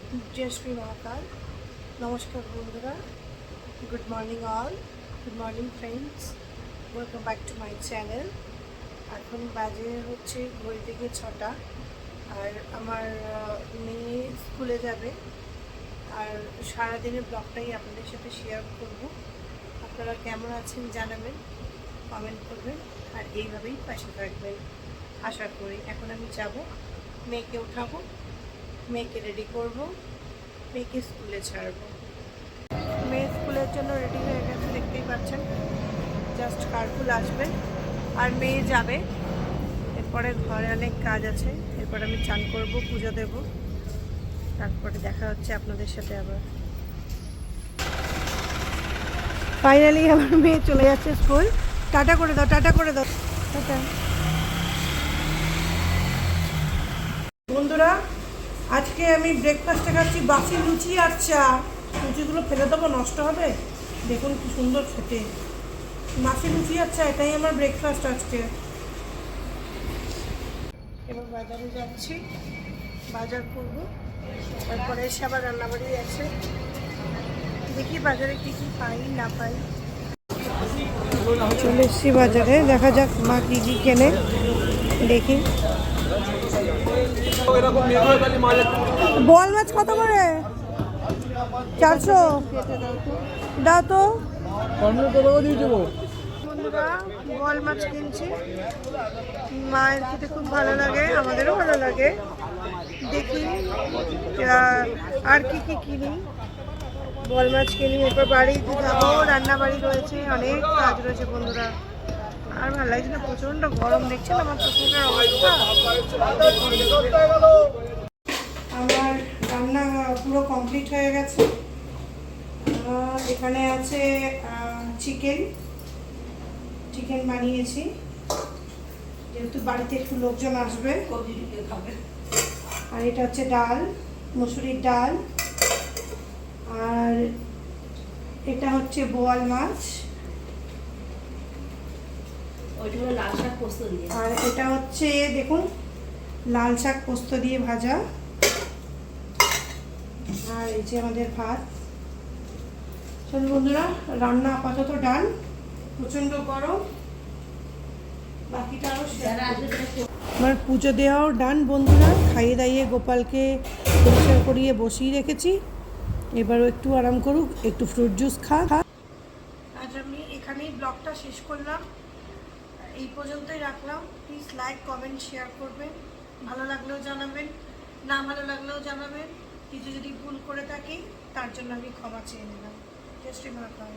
जय श्री महाकाल। नमस्कार बंधुरा, good morning all, good morning friends, welcome back to my channel. এখন বাজে হচ্ছে ঘড়ি থেকে 6টা। আর আমার মেয়ে স্কুলে যাবে, আর সারাদিনের ব্লগটাই আপনাদের সাথে শেয়ার করব। আপনারা কেমন আছেন জানাবেন, কমেন্ট করবেন, আর এইভাবেই পাশে থাকবেন আশা করি। এখন আমি যাব, মেয়েকে উঠাবো, মেয়েকে রেডি করব, মেয়েকে স্কুলে ছাড়বো। মেয়ে স্কুলের জন্য রেডি হয়ে গেছে, দেখতেই পাচ্ছেন। জাস্ট কারফুল আসবে আর মেয়ে যাবে। এরপরে ঘরে অনেক কাজ আছে, এরপর আমি চান করব, পুজো দেব, তারপরে দেখা হচ্ছে আপনাদের সাথে আবার। ফাইনালি আমার মেয়ে চলে যাচ্ছে স্কুল। টাটা করে দাও, টাটা করে দাও, টাটা। বন্ধুরা, আজকে আমি ব্রেকফাস্টে খাচ্ছি বাসি লুচি আর চা। লুচিগুলো ফেলে দেবো, নষ্ট হবে। দেখুন কি সুন্দর খেতে, বাসি লুচি আর চা, এটাই আমার ব্রেকফাস্ট আজকে। এবার বাজারে যাচ্ছি, বাজার করবো, তারপরে এসে আবার রান্নাবাড়ি আছে। দেখি বাজারে কী কী পাই না পাই। চলে এসছি বাজারে, দেখা যাক মা কী কী কেনে, দেখি। বোয়াল মাছ কত করে? 400 দাও তো। বন্ধুরা, বোয়াল মাছ কিনছি, মায়ের খেতে খুব ভালো লাগে, আমাদেরও ভালো লাগে। দেখি আর কি কি কিনি। বোয়াল মাছ কিনি, এরপর বাড়িতে যাবো, রান্না বাড়ি রয়েছে, অনেক কাজ রয়েছে বন্ধুরা। আর ভালো লাগছে না, প্রচন্ড গরম, দেখছেন আমার শ্বশুরের অবস্থা। আমার রান্না পুরো কমপ্লিট হয়ে গেছে। এখানে আছে চিকেন বানিয়েছি, যেহেতু বাড়িতে একটু লোকজন আসবে। আর এটা হচ্ছে ডাল, মুসুরির ডাল। আর এটা হচ্ছে বোয়াল মাছ। আর এটা হচ্ছে দেখুন, লাল শাক পোস্ত দিয়ে ভাজা। আর এই যে আমাদের ভাত। চলুন বন্ধুরা, রান্না আপাতত ডাল, প্রচন্ড গরম, বাকিটা আরো আমার পুজো দেওয়াও ডান বন্ধুরা। খাইয়ে দাইয়ে গোপালকে পরিষ্কার করিয়ে বসিয়ে রেখেছি, এবারও একটু আরাম করুক, একটু ফ্রুট জুস খা। আজ আমি এখানেই ব্লগটা শেষ করলাম, এই পর্যন্তই রাখলাম। প্লিজ লাইক, কমেন্ট, শেয়ার করবেন, ভালো লাগলেও জানাবেন, না ভালো লাগলেও জানাবেন। কিছু যদি ভুল করে থাকি তার জন্য আমি ক্ষমা চেয়ে নিলাম। জয় শ্রী মহাকাল।